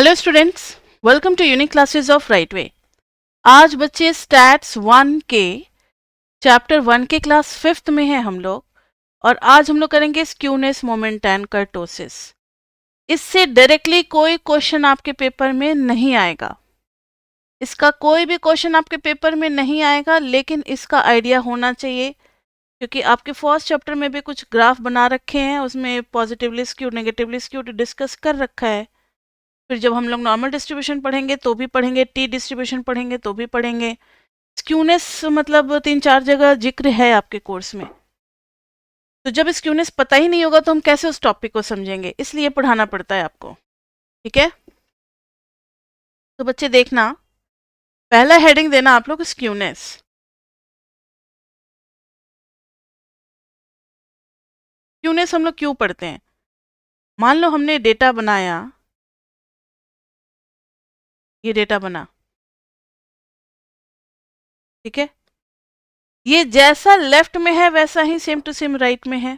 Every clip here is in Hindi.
Hello students, welcome to unique classes of right way. आज बच्चे स्टैट्स 1 के चैप्टर 1 के क्लास 5th में हैं हम लोग, और आज हम लोग करेंगे स्क्यूनेस, मोमेंट एंड कर्टोसिस। इससे डायरेक्टली कोई क्वेश्चन आपके पेपर में नहीं आएगा, इसका कोई भी क्वेश्चन आपके पेपर में नहीं आएगा, लेकिन इसका आइडिया होना चाहिए क्योंकि आपके फर्स्ट चैप्टर में भी कुछ ग्राफ बना रखे हैं, उसमें positively skewed negatively skewed discuss कर रखा है। फिर जब हम लोग नॉर्मल डिस्ट्रीब्यूशन पढ़ेंगे तो भी पढ़ेंगे, टी डिस्ट्रीब्यूशन पढ़ेंगे तो भी पढ़ेंगे। स्क्यूनेस मतलब 3-4 जगह जिक्र है आपके कोर्स में, तो जब स्क्यूनेस पता ही नहीं होगा तो हम कैसे उस टॉपिक को समझेंगे, इसलिए पढ़ाना पड़ता है आपको। ठीक है, तो बच्चे देखना, पहला हेडिंग देना आप लोग स्क्यूनेस। स्क्यूनेस हम लोग क्यों पढ़ते हैं? मान लो हमने डेटा बनाया, ये डेटा बना, ठीक है, ये जैसा लेफ्ट में है वैसा ही सेम टू सेम राइट में है।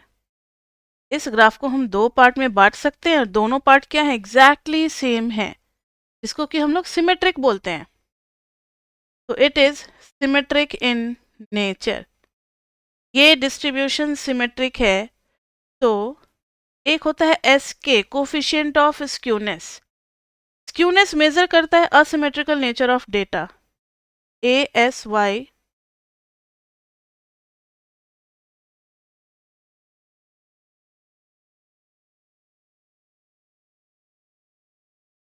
इस ग्राफ को हम दो पार्ट में बांट सकते हैं और दोनों पार्ट क्या है, एग्जैक्टली सेम है, जिसको कि हम लोग सिमेट्रिक बोलते हैं। तो it is symmetric in nature, ये डिस्ट्रीब्यूशन सिमेट्रिक है। तो एक होता है S K, coefficient of skewness. Skewness measure करता है asymmetrical nature of data, ASY।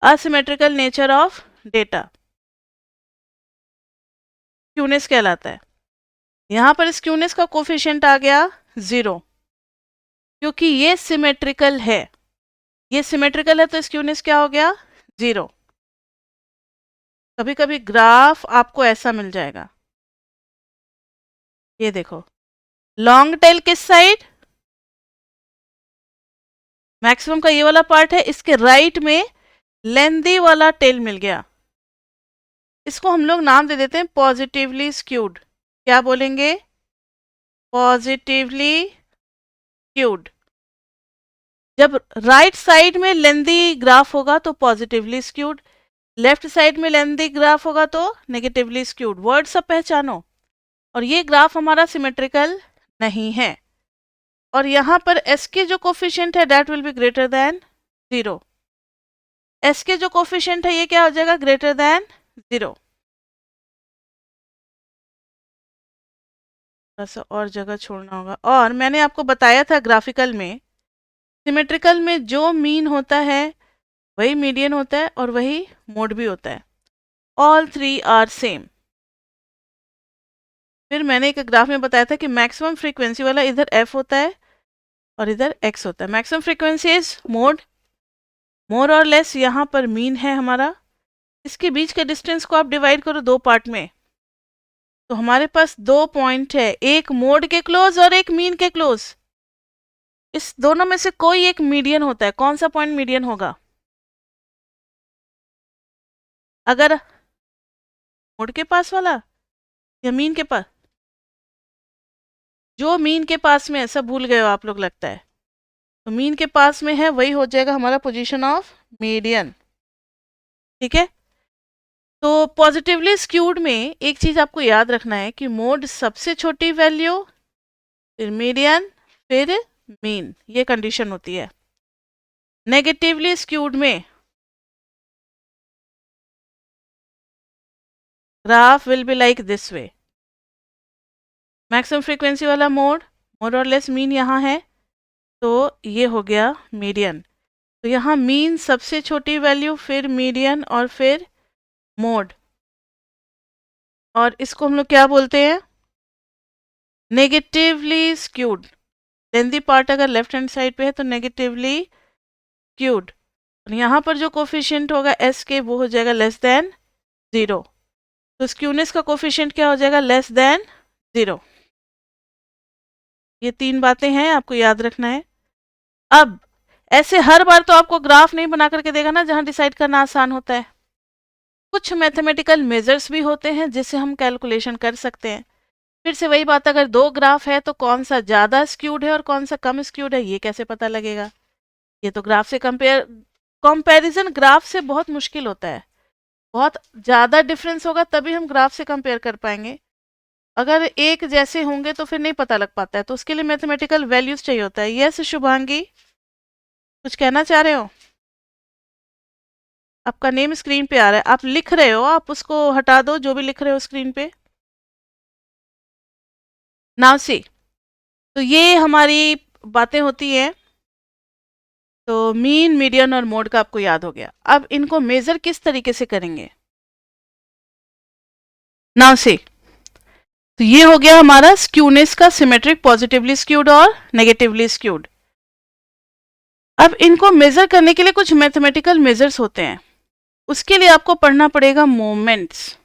Asymmetrical nature of data skewness कहलाता है। यहां पर स्क्यूनेस का कोफिशिएंट आ गया 0, क्योंकि ये सिमेट्रिकल है। ये सिमेट्रिकल है तो स्क्यूनेस क्या हो गया, 0। कभी कभी ग्राफ आपको ऐसा मिल जाएगा, ये देखो, लॉन्ग टेल किस साइड, मैक्सिमम का ये वाला पार्ट है, इसके राइट में लेंदी वाला टेल मिल गया। इसको हम लोग नाम दे देते हैं पॉजिटिवली स्क्यूड। क्या बोलेंगे, पॉजिटिवली स्क्यूड। जब राइट साइड में लेंदी ग्राफ होगा तो पॉजिटिवली स्क्यूड, लेफ्ट साइड में लेंदी ग्राफ होगा तो नेगेटिवली स्क्यूड। वर्ड सब पहचानो। और ये ग्राफ हमारा सिमेट्रिकल नहीं है, और यहाँ पर एस के जो कोफिशिएंट है that will be greater than 0। S के जो कोफिशिएंट है ये क्या हो जाएगा, ग्रेटर देन 0। थोड़ा सा और जगह छोड़ना होगा। और मैंने आपको बताया था ग्राफिकल में, सिमेट्रिकल में जो मीन होता है वही मीडियन होता है और वही मोड भी होता है। All three are same. फिर मैंने एक ग्राफ में बताया था कि मैक्सिमम फ्रीक्वेंसी वाला इधर एफ होता है और इधर एक्स होता है। मैक्सिमम फ्रीक्वेंसी इज मोड, मोर और लेस यहाँ पर मीन है हमारा। इसके बीच के डिस्टेंस को आप डिवाइड करो दो पार्ट में, तो हमारे पास दो पॉइंट है, एक मोड के क्लोज और एक मीन के क्लोज। इस दोनों में से कोई एक मीडियन होता है। कौन सा पॉइंट मीडियन होगा? अगर मोड के पास वाला या मीन के पास, जो मीन के पास में है, सब भूल गए हो आप लोग लगता है, तो मीन के पास में है वही हो जाएगा हमारा पोजीशन ऑफ मीडियन। ठीक है, तो पॉजिटिवली स्क्यूड में एक चीज आपको याद रखना है कि मोड सबसे छोटी वैल्यू, फिर मीडियन, फिर मीन, ये कंडीशन होती है। नेगेटिवली स्क्यूड में graph will be like this way, maximum frequency वाला मोड, मोर और लेस मीन यहाँ है, तो ये हो गया मीडियन। तो यहाँ मीन सबसे छोटी वैल्यू, फिर मीडियन और फिर मोड, और इसको हम लोग क्या बोलते हैं, नेगेटिवली स्क्यूड। लेंदी पार्ट अगर लेफ्ट हैंड साइड पे है तो नेगेटिवली स्क्यूड, और यहाँ पर जो कोफिशिएंट होगा एस के वो हो जाएगा लेस देन 0। तो स्क्यूनेस का कोफिशिएंट क्या हो जाएगा, लेस देन 0। ये तीन बातें हैं, आपको याद रखना है। अब ऐसे हर बार तो आपको ग्राफ नहीं बना करके देगा ना जहां डिसाइड करना आसान होता है। कुछ मैथमेटिकल मेजर्स भी होते हैं जिससे हम कैलकुलेशन कर सकते हैं। फिर से वही बात, अगर दो ग्राफ है तो कौन सा ज़्यादा स्क्यूड है और कौन सा कम स्क्यूड है, ये कैसे पता लगेगा? ये तो ग्राफ से कंपेयर कंपैरिजन ग्राफ से बहुत मुश्किल होता है, बहुत ज़्यादा डिफरेंस होगा तभी हम ग्राफ से कंपेयर कर पाएंगे। अगर एक जैसे होंगे तो फिर नहीं पता लग पाता है, तो उसके लिए मैथमेटिकल वैल्यूज चाहिए होता है। यस शुभांगी, कुछ कहना चाह रहे हो? आपका नेम स्क्रीन पे आ रहा है, आप लिख रहे हो, आप उसको हटा दो जो भी लिख रहे हो स्क्रीन पे। नाउ सी, तो ये हमारी बातें होती हैं। तो मीन, मीडियन और मोड का आपको याद हो गया। अब इनको मेजर किस तरीके से करेंगे? नाउ सी, तो ये हो गया हमारा स्क्यूनेस का सिमेट्रिक, पॉजिटिवली स्क्यूड और नेगेटिवली स्क्यूड। अब इनको मेजर करने के लिए कुछ मैथमेटिकल मेजर्स होते हैं, उसके लिए आपको पढ़ना पड़ेगा मोमेंट्स।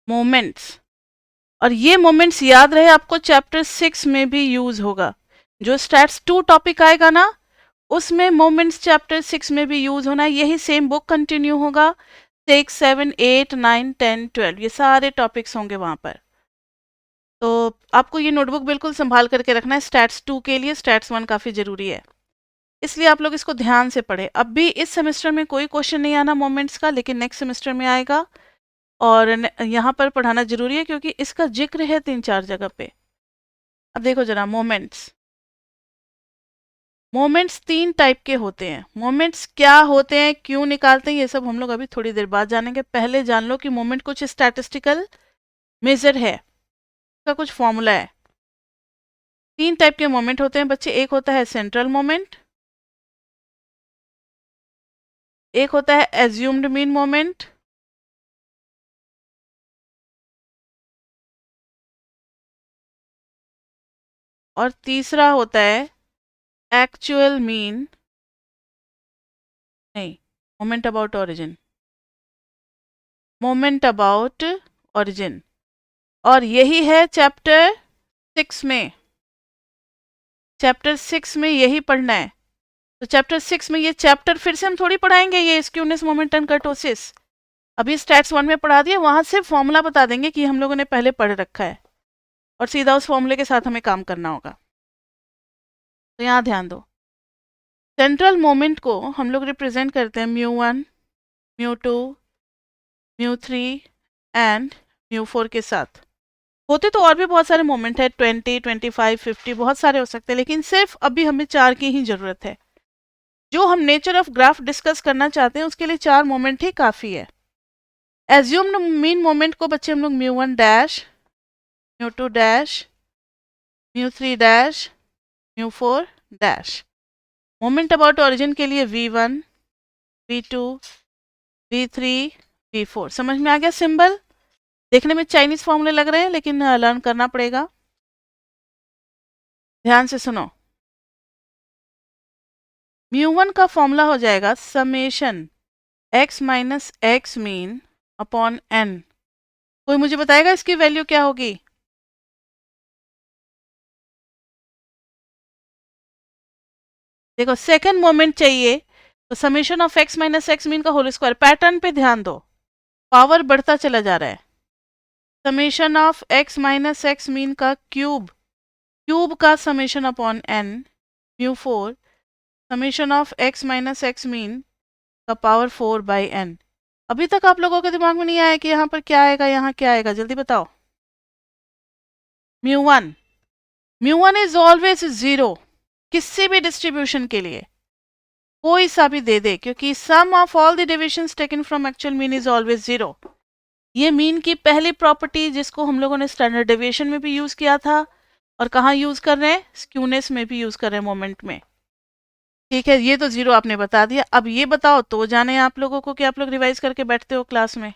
मोमेंट्स, और ये मोमेंट्स याद रहे आपको चैप्टर 6 में भी यूज होगा। जो स्टैट्स 2 टॉपिक आएगा ना, उसमें मोमेंट्स चैप्टर 6 में भी यूज होना है। यही सेम बुक कंटिन्यू होगा, 6, 7, 8, 9, 10, 12, ये सारे टॉपिक्स होंगे वहां पर। तो आपको ये नोटबुक बिल्कुल संभाल करके रखना है स्टैट्स 2 के लिए। स्टैट्स 1 काफ़ी ज़रूरी है, इसलिए आप लोग इसको ध्यान से पढ़ें। अब भी इस सेमेस्टर में कोई क्वेश्चन नहीं आना मोमेंट्स का, लेकिन नेक्स्ट सेमेस्टर में आएगा। और यहाँ पर पढ़ाना ज़रूरी है क्योंकि इसका जिक्र है 3-4 जगह पे। अब देखो जरा, मोमेंट्स। मोमेंट्स 3 टाइप के होते हैं। मोमेंट्स क्या होते हैं, क्यों निकालते हैं, ये सब हम लोग अभी थोड़ी देर बाद जानेंगे। पहले जान लो कि मोमेंट कुछ स्टैटिस्टिकल मेजर है, उसका कुछ फॉर्मूला है। 3 टाइप के मोमेंट होते हैं बच्चे। एक होता है सेंट्रल मोमेंट, एक होता है एज्यूम्ड मीन मोमेंट, और तीसरा होता है एक्चुअल मीन, नहीं, moment about origin. Moment about origin, और यही है चैप्टर 6 में। चैप्टर 6 में यही पढ़ना है। तो चैप्टर 6 में ये चैप्टर फिर से हम थोड़ी पढ़ाएंगे, ये स्क्यूनेस मोमेंट एंड कर्टोसिस। अभी स्टैट्स 1 में पढ़ा दिया, वहां से फॉर्मूला बता देंगे कि हम लोगों ने पहले पढ़ रखा है, और सीधा उस फॉर्मूले के साथ हमें काम करना होगा। तो यहाँ ध्यान दो, सेंट्रल मोमेंट को हम लोग रिप्रेजेंट करते हैं μ1, μ2, μ3 एंड μ4 के साथ। होते तो और भी बहुत सारे मोमेंट है, 20, 25, 50, बहुत सारे हो सकते हैं, लेकिन सिर्फ अभी हमें 4 की ही जरूरत है। जो हम नेचर ऑफ ग्राफ डिस्कस करना चाहते हैं उसके लिए 4 मोमेंट ही काफ़ी है। एज्यूम्ड मीन मोमेंट को बच्चे हम लोग μ1 dash, μ2 dash, μ3 dash, μ4 dash. Moment about origin के लिए v1, v2, v3, v4। समझ में आ गया सिंबल? देखने में चाइनीज फॉर्मूले लग रहे हैं, लेकिन लर्न करना पड़ेगा। ध्यान से सुनो, μ1 का फॉर्मूला हो जाएगा summation x minus x mean upon n। कोई मुझे बताएगा इसकी वैल्यू क्या होगी? देखो, सेकंड मोमेंट चाहिए तो summation of x minus x mean का होल स्क्वायर। पैटर्न पे ध्यान दो, पावर बढ़ता चला जा रहा है। Summation of x minus x mean का क्यूब, क्यूब का summation upon n, μ4 summation of x minus x mean का पावर 4 बाई n। अभी तक आप लोगों के दिमाग में नहीं आया कि यहाँ पर क्या आएगा, यहाँ क्या आएगा? जल्दी बताओ। μ1, μ1 इज ऑलवेज 0 किसी भी डिस्ट्रीब्यूशन के लिए, कोई सा भी दे दे, क्योंकि sum of all the deviations taken from actual mean is always 0। ये मीन की पहली प्रॉपर्टी, जिसको हम लोगों ने स्टैंडर्ड डेविएशन में भी यूज किया था, और कहाँ यूज कर रहे हैं? स्क्यूनेस में भी यूज कर रहे हैं, मोमेंट में। ठीक है, ये तो 0 आपने बता दिया। अब ये बताओ तो जाने आप लोगों को कि आप लोग रिवाइज करके बैठते हो क्लास में।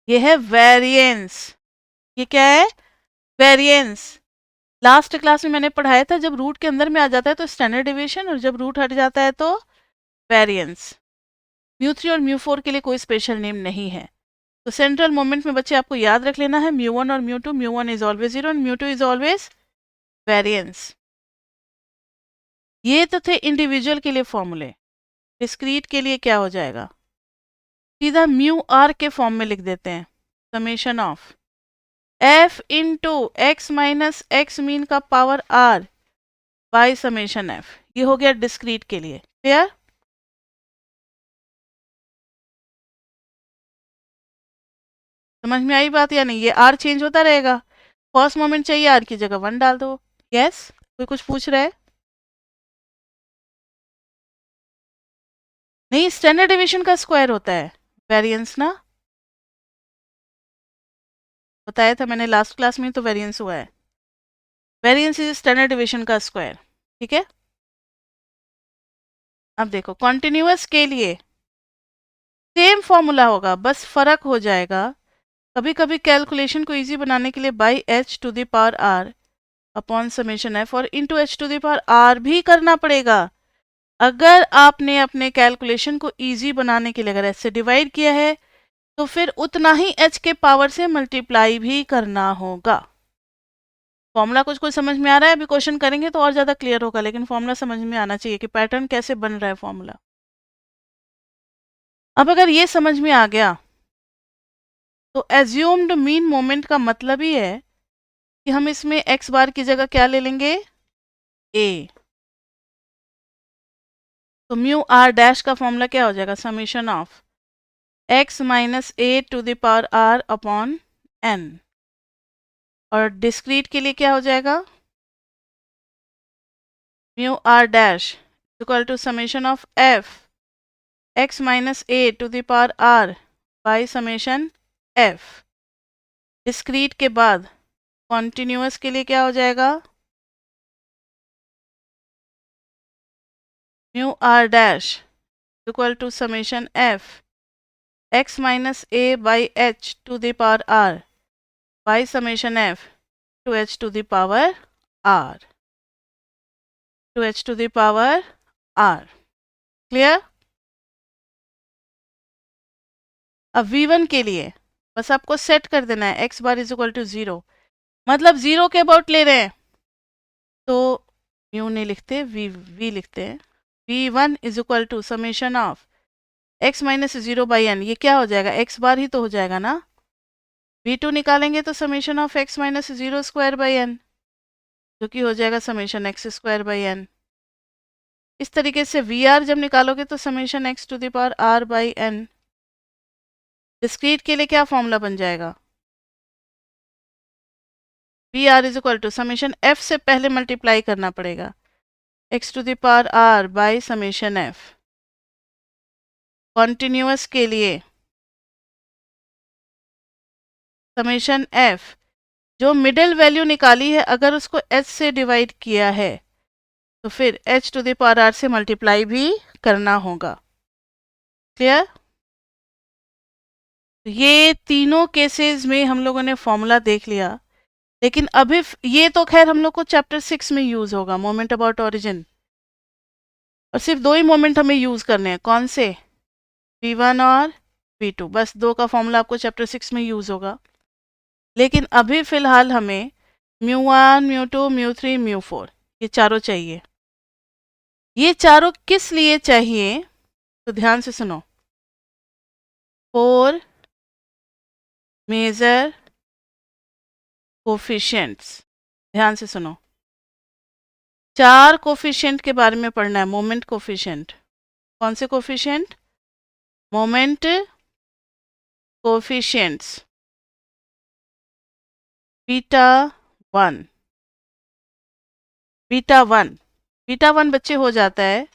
ये है वेरिएंस। ये क्या है? वेरिएंस। लास्ट क्लास में मैंने पढ़ाया था, जब रूट के अंदर में आ जाता है तो स्टैंडर्ड डेविएशन, और जब रूट हट जाता है तो वेरिएंस। μ3 और μ4 के लिए कोई स्पेशल नेम नहीं है। तो सेंट्रल मोमेंट में बच्चे आपको याद रख लेना है μ1 और μ2। μ1 is always 0 and μ2 is always variance. ये तो थे इंडिविजुअल के लिए फॉर्मूले। डिस्क्रीट के लिए क्या हो जाएगा? सीधा μr के फॉर्म में लिख देते हैं, summation of f into x minus x mean का power r by summation f. ये हो गया डिस्क्रीट के लिए। क्लियर? समझ में आई बात या नहीं? ये आर चेंज होता रहेगा, फर्स्ट मोमेंट चाहिए आर की जगह 1 डाल दो। यस? कोई कुछ पूछ रहा है? नहीं, स्टैंडर्ड डिवीजन का स्क्वायर होता है वेरिएंस ना, बताया था मैंने लास्ट क्लास में, तो वेरिएंस हुआ है। वेरिएंस इज स्टैंडर्ड डिवीजन का स्क्वायर। ठीक है? अब देखो कॉन्टिन्यूअस के लिए सेम फॉर्मूला होगा, बस फर्क हो जाएगा। कभी कभी कैलकुलेशन को इजी बनाने के लिए by h to the power r upon summation f और into h to the power r भी करना पड़ेगा। अगर आपने अपने कैलकुलेशन को इजी बनाने के लिए अगर ऐसे डिवाइड किया है तो फिर उतना ही एच के पावर से मल्टीप्लाई भी करना होगा। फॉर्मूला कुछ कुछ समझ में आ रहा है? अभी क्वेश्चन करेंगे तो और ज़्यादा क्लियर होगा, लेकिन फॉर्मूला समझ में आना चाहिए कि पैटर्न कैसे बन रहा है फॉर्मूला। अब अगर ये समझ में आ गया तो एज्यूम्ड मीन मोमेंट का मतलब ही है कि हम इसमें एक्स बार की जगह क्या ले लेंगे? ए। तो म्यू आर डैश का फॉर्मूला क्या हो जाएगा? Summation of x minus A to the power r upon n. और डिस्क्रीट के लिए क्या हो जाएगा? Mu r dash equal to summation of f x minus A to the power r by summation f. Discrete के बाद कॉन्टिन्यूअस के लिए क्या हो जाएगा? Mu r dash equal to summation f x minus A by h to the power r by summation f to h to the power r, to h to the power r. Clear? अब v1 के लिए बस आपको सेट कर देना है x bar is equal to 0, मतलब 0 के अबाउट ले रहे हैं तो म्यू नहीं लिखते, v लिखते हैं। v1 is equal to summation of x minus 0 by n. ये क्या हो जाएगा? x बार ही तो हो जाएगा ना। v2 निकालेंगे तो summation of x minus 0 square by n, जो कि हो जाएगा summation x square by n. इस तरीके से वी आर जब निकालोगे तो summation x to the power r by n. Discrete के लिए क्या फॉर्मूला बन जाएगा? V r is equal to summation f से पहले मल्टीप्लाई करना पड़ेगा x to the power r by summation f. Continuous के लिए समेशन एफ, जो मिडिल वैल्यू निकाली है अगर उसको एच से डिवाइड किया है तो फिर h to the power r से मल्टीप्लाई भी करना होगा। क्लियर? ये तीनों केसेस में हम लोगों ने फॉर्मूला देख लिया, लेकिन अभी ये तो खैर हम लोग को चैप्टर 6 में यूज होगा, मोमेंट अबाउट ओरिजिन। और सिर्फ दो ही मोमेंट हमें यूज करने हैं, कौन से? v1 और v2, बस दो का फॉर्मूला आपको चैप्टर 6 में यूज होगा। लेकिन अभी फिलहाल हमें μ1 μ2 μ3 μ4 ये चारों चाहिए। ये चारों किस लिए चाहिए? तो ध्यान से सुनो। 4 मेजर कोफिशिएंट्स, ध्यान से सुनो। 4 कोफिशिएंट के बारे में पढ़ना है। मोमेंट कोफिशिएंट, कौन से coefficient? Moment coefficients beta 1, beta 1 बच्चे हो जाता है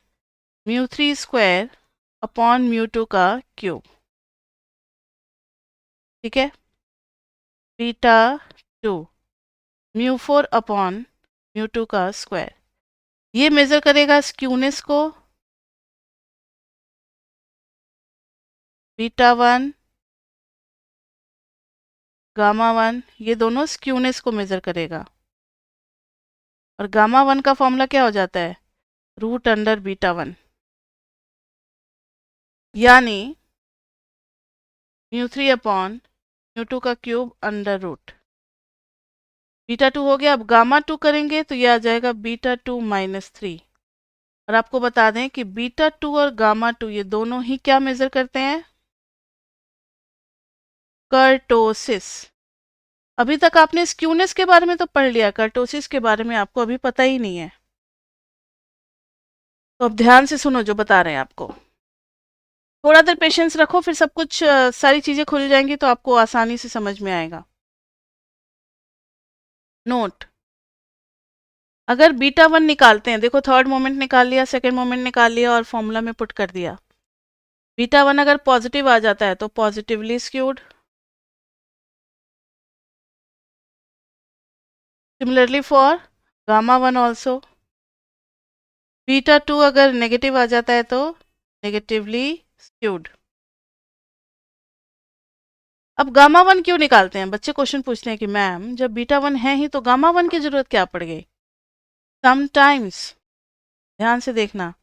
μ3 स्क्वायर अपॉन μ2 का क्यूब। ठीक है? बीटा 2 μ4 अपॉन μ2 का स्क्वायर। ये मेजर करेगा स्क्यूनेस को। बीटा 1 गामा 1 ये दोनों स्क्यूनेस को मेजर करेगा। और गामा 1 का फॉर्मूला क्या हो जाता है? रूट अंडर बीटा 1, यानी μ3 अपॉन μ2 का क्यूब अंडर रूट। बीटा 2 हो गया। अब गामा 2 करेंगे तो ये आ जाएगा बीटा 2 माइनस 3। और आपको बता दें कि बीटा 2 और गामा 2 ये दोनों ही क्या मेजर करते हैं? कर्टोसिस। अभी तक आपने स्क्यूनेस के बारे में तो पढ़ लिया, कर्टोसिस के बारे में आपको अभी पता ही नहीं है। तो अब ध्यान से सुनो जो बता रहे हैं आपको। थोड़ा देर पेशेंस रखो, फिर सब कुछ सारी चीजें खुल जाएंगी तो आपको आसानी से समझ में आएगा। नोट, अगर बीटा वन निकालते हैं, देखो थर्ड मोमेंट निकाल लिया, सेकेंड मोमेंट निकाल लिया और फॉर्मूला में पुट कर दिया। बीटा वन अगर पॉजिटिव आ जाता है तो positively skewed, similarly for gamma one also. Beta two अगर नेगेटिव आ जाता है तो नेगेटिवली स्क्यूड। अब गामा वन क्यों निकालते हैं? बच्चे क्वेश्चन पूछते हैं कि मैम जब बीटा वन है ही तो गामा वन की जरूरत क्या पड़ गई? समटाइम्स, ध्यान से देखना,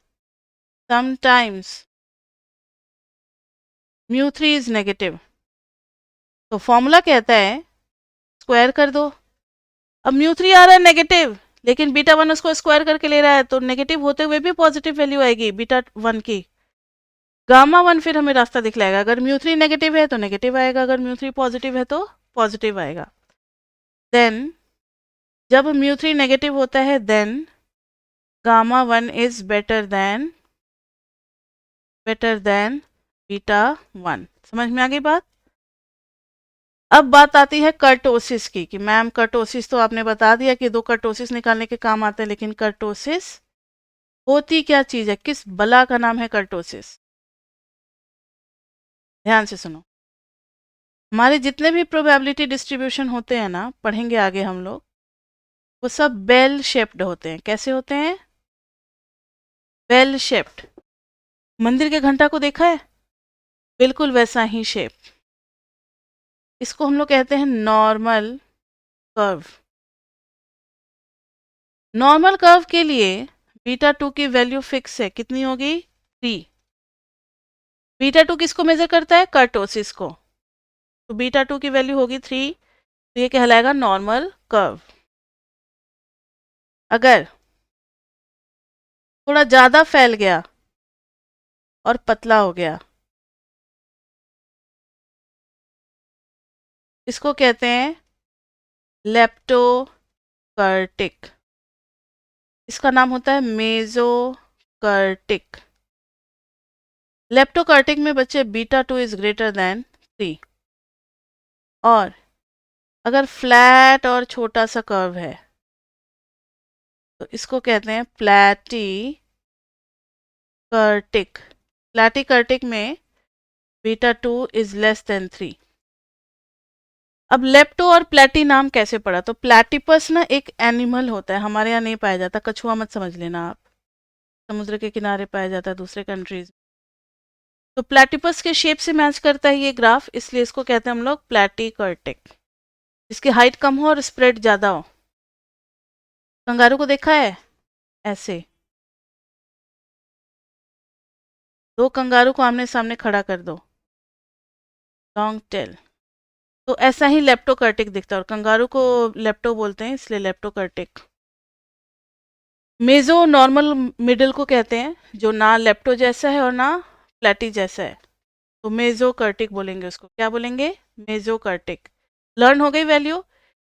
sometimes mu three is negative, तो फॉर्मूला कहता है स्क्वायर कर दो। अब म्यू थ्री आ रहा है नेगेटिव, लेकिन बीटा वन उसको स्क्वायर करके ले रहा है, तो नेगेटिव होते हुए भी पॉजिटिव वैल्यू आएगी बीटा वन की। गामा वन फिर हमें रास्ता दिखलाएगा, अगर म्यू थ्री नेगेटिव है तो नेगेटिव आएगा, अगर म्यू थ्री पॉजिटिव है तो पॉजिटिव आएगा। देन जब म्यू थ्री नेगेटिव होता है then gamma one is better than beta one. समझ में आ गई बात? अब बात आती है कर्टोसिस की, कि मैम कर्टोसिस तो आपने बता दिया कि दो कर्टोसिस निकालने के काम आते हैं, लेकिन कर्टोसिस होती क्या चीज है, किस बला का नाम है कर्टोसिस? ध्यान से सुनो, हमारे जितने भी प्रोबेबिलिटी डिस्ट्रीब्यूशन होते हैं ना, पढ़ेंगे आगे हम लोग, वो सब बेल शेप्ड होते हैं। कैसे होते हैं? Bell shaped. मंदिर के घंटा को देखा है? बिल्कुल वैसा ही शेप। इसको हम लोग कहते हैं नॉर्मल कर्व। नॉर्मल कर्व के लिए बीटा टू की वैल्यू फिक्स है, कितनी होगी? 3। बीटा टू किसको मेजर करता है? कर्टोसिस को। तो बीटा टू की वैल्यू होगी 3, तो ये कहलाएगा नॉर्मल कर्व। अगर थोड़ा ज़्यादा फैल गया और पतला हो गया, इसको कहते हैं लेप्टोकर्टिक। इसका नाम होता है मेजोकर्टिक। लेप्टोकर्टिक में बच्चे beta two is greater than 3। और अगर फ्लैट और छोटा सा कर्व है तो इसको कहते हैं प्लैटी कर्टिक। प्लैटी कर्टिक में beta two is less than 3। अब लेप्टो और प्लेटी नाम कैसे पड़ा? तो प्लेटिपस ना एक एनिमल होता है, हमारे यहाँ नहीं पाया जाता, कछुआ मत समझ लेना आप, समुद्र के किनारे पाया जाता है दूसरे कंट्रीज। तो प्लेटिपस के शेप से मैच करता है ये ग्राफ, इसलिए इसको कहते हैं हम लोग प्लेटी कर्टिक। जिसकी हाइट कम हो और स्प्रेड ज़्यादा हो। कंगारू को देखा है? ऐसे दो कंगारू को आमने सामने खड़ा कर दो, लॉन्ग टेल, तो ऐसा ही लेप्टोकर्टिक दिखता है, और कंगारू को लेप्टो बोलते हैं इसलिए लेप्टोकर्टिक। मेजो नॉर्मल मिडिल को कहते हैं, जो ना लेप्टो जैसा है और ना प्लेटी जैसा है, तो मेजोकर्टिक बोलेंगे उसको। क्या बोलेंगे? मेजोकर्टिक। लर्न हो गई वैल्यू?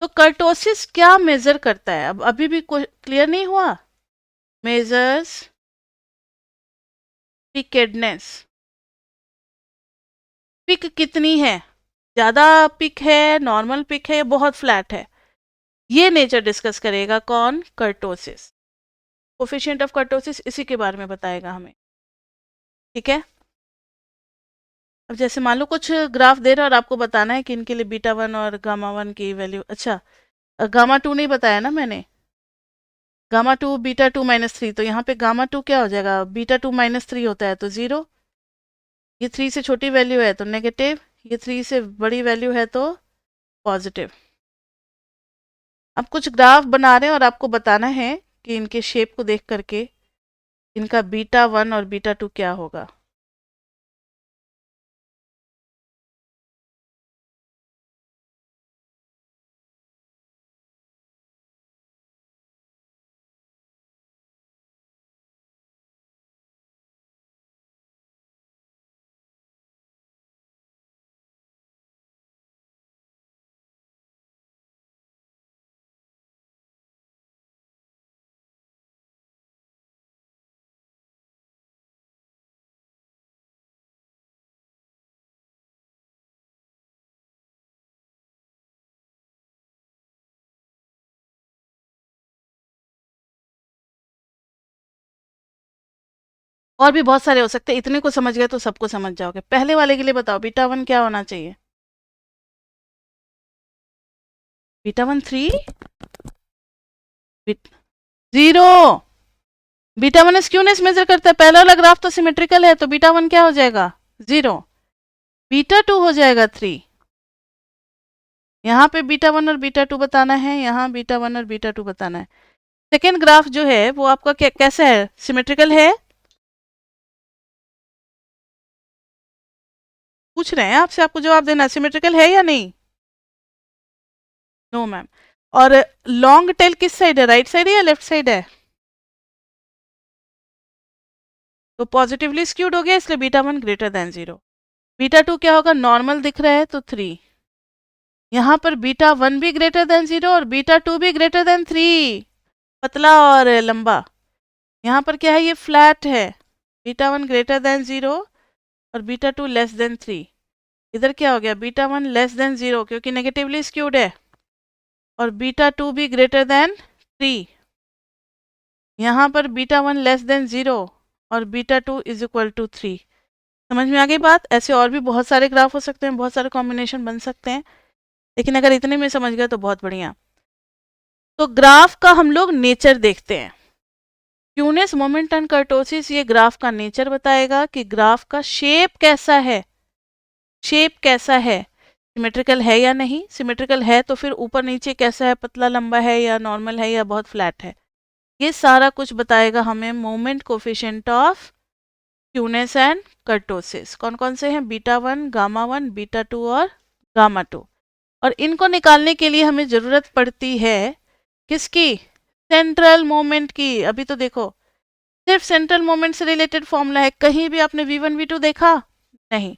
तो कर्टोसिस क्या मेजर करता है? अब अभी भी क्लियर नहीं हुआ? मेजर्स पिकेडनेस। पिक कितनी है, ज्यादा पिक है, नॉर्मल पिक है, बहुत फ्लैट है, ये नेचर डिस्कस करेगा कौन? कर्टोसिस। कोफिशिएंट ऑफ कर्टोसिस इसी के बारे में बताएगा हमें। ठीक है? अब जैसे मान लो कुछ ग्राफ दे रहा है और आपको बताना है कि इनके लिए बीटा वन और गामा वन की वैल्यू। अच्छा, गामा टू नहीं बताया ना मैंने, gamma two beta two minus three, तो यहाँ पे गामा टू क्या हो जाएगा? बीटा टू माइनस थ्री होता है तो जीरो, ये थ्री से छोटी वैल्यू है तो नेगेटिव, ये थ्री से बड़ी वैल्यू है तो पॉजिटिव। अब कुछ ग्राफ बना रहे हैं और आपको बताना है कि इनके शेप को देख करके इनका बीटा वन और बीटा टू क्या होगा। और भी बहुत सारे हो सकते हैं, इतने को समझ गए तो सबको समझ जाओगे। पहले वाले के लिए बताओ बीटा 1 क्या होना चाहिए? बीटा 1 3, 0। बीटा 1 स्क्यूनेस मेजर करता है, पहला वाला ग्राफ तो सिमेट्रिकल है, तो बीटा 1 क्या हो जाएगा? 0। बीटा 2 हो जाएगा 3। यहाँ पे बीटा 1 और बीटा 2 बताना है, यहाँ बीटा 1 और बीटा 2 बताना है। सेकेंड ग्राफ जो है वो आपका कैसा है? सिमेट्रिकल है? पूछ रहे हैं आपसे, आपको जवाब देना, सिमेट्रिकल है या नहीं? No ma'am. और लॉन्ग टेल किस साइड है, राइट साइड है या लेफ्ट साइड है? तो पॉजिटिवली स्क्यूड हो गया, इसलिए बीटा 1 ग्रेटर देन 0। बीटा 2 क्या होगा? नॉर्मल दिख रहा है तो 3। यहाँ पर बीटा 1 भी ग्रेटर देन 0 और बीटा 2 भी ग्रेटर देन 3, पतला और लंबा। यहाँ पर क्या है? ये फ्लैट है। बीटा 1 ग्रेटर देन 0 और बीटा 2 लेस देन 3। इधर क्या हो गया? बीटा 1 लेस देन 0 क्योंकि नेगेटिवली स्क्यूड है, और बीटा 2 भी ग्रेटर देन 3। यहाँ पर बीटा 1 लेस देन 0 और बीटा 2 इज इक्वल टू 3। समझ में आ गई बात? ऐसे और भी बहुत सारे ग्राफ हो सकते हैं, बहुत सारे कॉम्बिनेशन बन सकते हैं, लेकिन अगर इतने में समझ गए तो बहुत बढ़िया। तो ग्राफ का हम लोग नेचर देखते हैं। क्यूनेस, मोमेंट एंड कर्टोसिस, ये ग्राफ का नेचर बताएगा कि ग्राफ का शेप कैसा है। शेप कैसा है, सिमेट्रिकल है या नहीं। सिमेट्रिकल है तो फिर ऊपर नीचे कैसा है, पतला लंबा है या नॉर्मल है या बहुत फ्लैट है। ये सारा कुछ बताएगा हमें moment coefficient of skewness and kurtosis. कौन कौन से हैं? बीटा 1, गामा 1, बीटा 2 और गामा 2। और इनको निकालने के लिए हमें जरूरत पड़ती है किसकी? सेंट्रल मोमेंट की। अभी तो देखो सिर्फ सेंट्रल मोमेंट से रिलेटेड फॉर्मूला है, कहीं भी आपने v1 v2 देखा नहीं,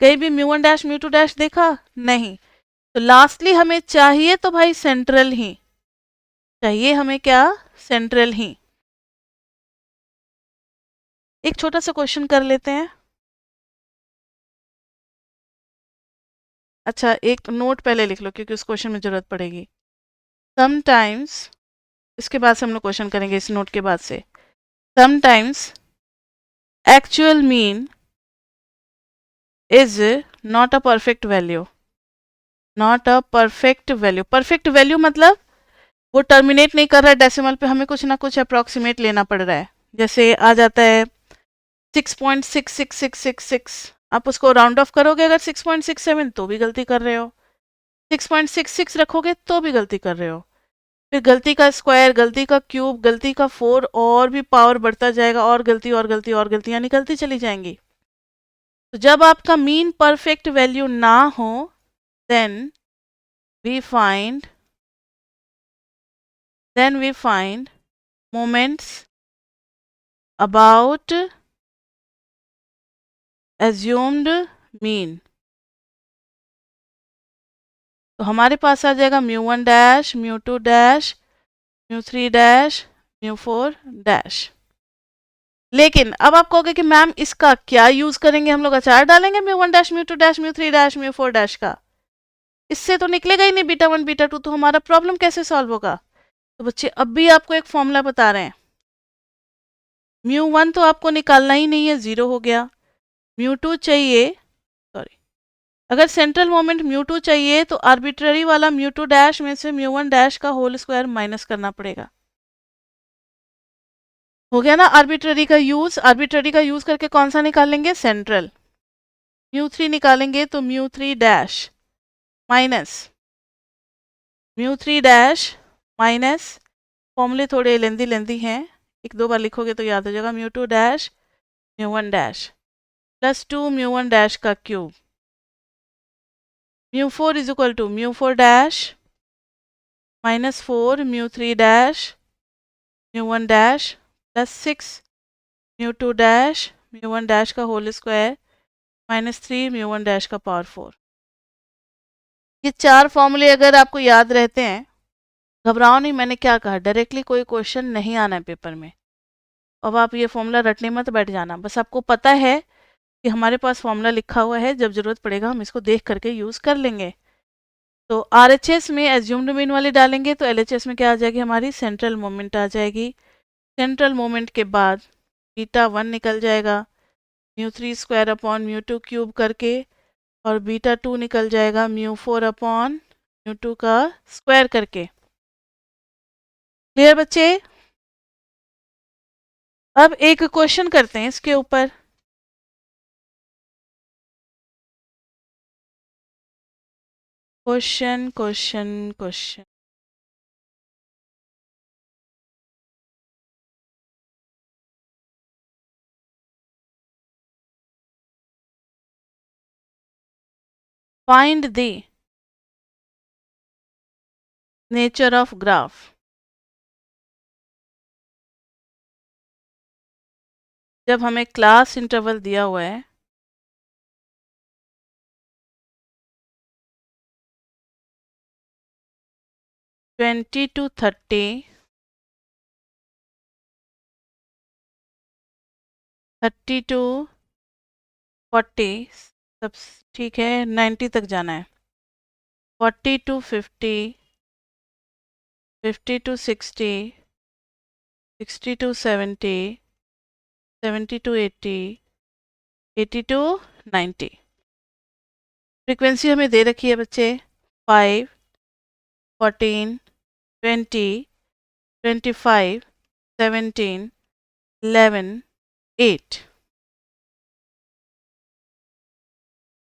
कहीं भी म्यू 1 डैश म्यू 2 डैश देखा नहीं। तो लास्टली हमें चाहिए तो भाई सेंट्रल ही चाहिए, हमें क्या? सेंट्रल ही। एक छोटा सा क्वेश्चन कर लेते हैं। अच्छा, एक नोट पहले लिख लो क्योंकि उस क्वेश्चन में जरूरत पड़ेगी। समटाइम्स, इसके बाद से हम लोग क्वेश्चन करेंगे इस नोट के बाद से। Sometimes actual mean is not a perfect value. Not a perfect value. Perfect value मतलब वो टर्मिनेट नहीं कर रहा है डेसिमल पे, हमें कुछ ना कुछ अप्रोक्सीमेट लेना पड़ रहा है। जैसे आ जाता है 6.66666, आप उसको राउंड ऑफ करोगे अगर 6.67 तो भी गलती कर रहे हो, 6.66 रखोगे तो भी गलती कर रहे हो, फिर गलती का स्क्वायर, गलती का क्यूब, गलती का 4 और भी पावर बढ़ता जाएगा, और गलती और गलती और गलतियां निकलती चली जाएंगी। तो जब आपका मीन परफेक्ट वैल्यू ना हो then we find moments about assumed mean। तो हमारे पास आ जाएगा mu 1 dash, mu 2 dash, mu 3 dash, mu 4 dash. लेकिन अब आप कहोगे कि मैम इसका क्या यूज करेंगे, हम लोग अचार डालेंगे mu 1 dash, mu 2 dash, mu 3 dash, mu 4 dash का? इससे तो निकलेगा ही नहीं बीटा 1 बीटा 2, तो हमारा प्रॉब्लम कैसे सॉल्व होगा? तो बच्चे अब भी आपको एक फॉर्मूला बता रहे हैं। म्यू 1 तो आपको निकालना ही नहीं है, 0 हो गया। म्यू 2 चाहिए, सॉरी, अगर सेंट्रल मोमेंट म्यू 2 चाहिए तो आर्बिट्ररी वाला म्यू 2 डैश में से म्यू 1 डैश का होल स्क्वायर माइनस करना पड़ेगा। हो गया ना आर्बिट्ररी का यूज? आर्बिट्ररी का यूज करके कौन सा निकालेंगे? सेंट्रल। म्यू 3 निकालेंगे तो mu 3 dash minus mu 3 dash minus, फॉर्मूले थोड़े लेंदी लेंदी हैं, एक दो बार लिखोगे तो याद हो जाएगा, mu 2 dash mu 1 dash plus 2 mu 1 dash का cube, mu 4 is equal to mu 4 dash minus 4 mu 3 dash mu 1 dash plus 6 mu 2 dash mu 1 dash का whole square minus 3 mu 1 dash का पावर 4। ये चार फॉर्मूले अगर आपको याद रहते हैं, घबराओ नहीं, मैंने क्या कहा, डायरेक्टली कोई क्वेश्चन नहीं आना है पेपर में। अब आप ये फॉर्मूला रटने मत बैठ जाना, बस आपको पता है कि हमारे पास फॉर्मूला लिखा हुआ है, जब जरूरत पड़ेगा हम इसको देख करके यूज कर लेंगे। तो RHS में एज्यूम्ड मीन वाले डालेंगे तो LHS में क्या आ जाएगी? हमारी सेंट्रल मोमेंट आ जाएगी। सेंट्रल मोमेंट के बाद बीटा 1 निकल जाएगा mu 3 square upon mu 2 cube करके, और बीटा 2 निकल जाएगा म्यू 4 अपॉन म्यू 2 का स्क्वायर करके। क्लियर बच्चे? अब एक क्वेश्चन करते हैं इसके ऊपर। Question question question, find the nature of graph. जब हमें क्लास इंटरवल दिया हुआ है 20 to 30, 30 to 40, सब ठीक है, 90 तक जाना है, 40 to 50, 50 to 60, 60 to 70, 70 to 80, 80 to 90। Frequency हमें दे रखी है बच्चे 5, 14, 20, 25, 17, 11, 8।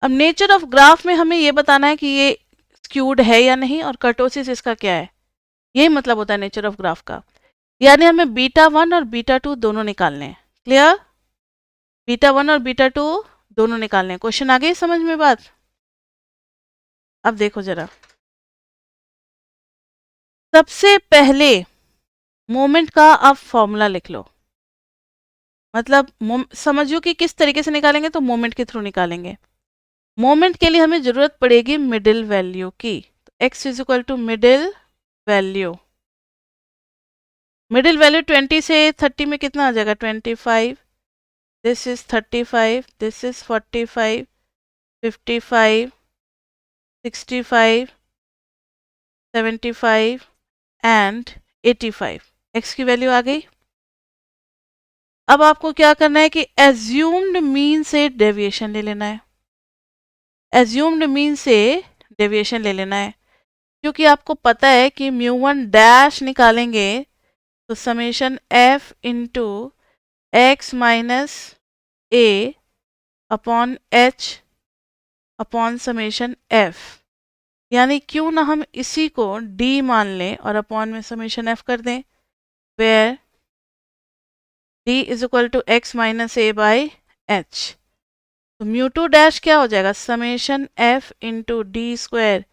अब नेचर ऑफ ग्राफ में हमें ये बताना है कि ये स्क्यूड है या नहीं, और कर्टोसिस इसका क्या है। यही मतलब होता है नेचर ऑफ ग्राफ का। यानी हमें बीटा 1 और बीटा 2 दोनों निकालने हैं। क्लियर? बीटा 1 और बीटा 2 दोनों निकालने हैं। क्वेश्चन आ गई समझ में बात? अब देखो जरा, सबसे पहले मोमेंट का आप फॉर्मूला लिख लो। मतलब समझो कि किस तरीके से निकालेंगे, तो मोमेंट के थ्रू निकालेंगे। मोमेंट के लिए हमें जरूरत पड़ेगी मिडिल वैल्यू की। तो x is equal to middle value. Middle value 20 से 30 में कितना आ जाएगा? 25, this is 35, this is 45, 55, 65, 75 and 85। x की वैल्यू आ गई। अब आपको क्या करना है कि एज्यूम्ड मीन से डेविएशन ले लेना है। एज्यूम्ड मीन से डेविएशन ले लेना है, क्योंकि आपको पता है कि म्यू 1 डैश निकालेंगे तो summation f into x minus a upon h upon summation f, यानी क्यों ना हम इसी को d मान लें और अपॉन में समेशन f कर दें, where d is equal to x minus A by h. तो म्यू 2 डैश क्या हो जाएगा? Summation f into d square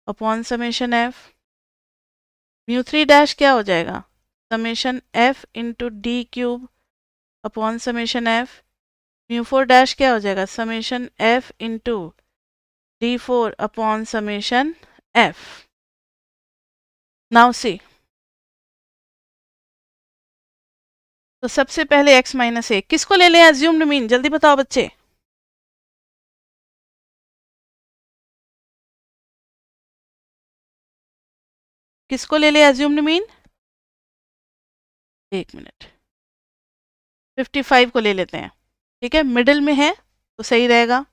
upon summation f। Mu 3 dash क्या हो जाएगा? Summation f into d cube upon summation f। Mu 4 dash क्या हो जाएगा? Summation f into d 4 upon summation f। Now see, तो सबसे पहले x माइनस ए किसको ले लें एज्यूम्ड मीन? जल्दी बताओ बच्चे। किसको ले ले एज्यूम्ड मीन? एक मिनट, 55 को ले लेते हैं। ठीक है, मिडिल में है तो सही रहेगा।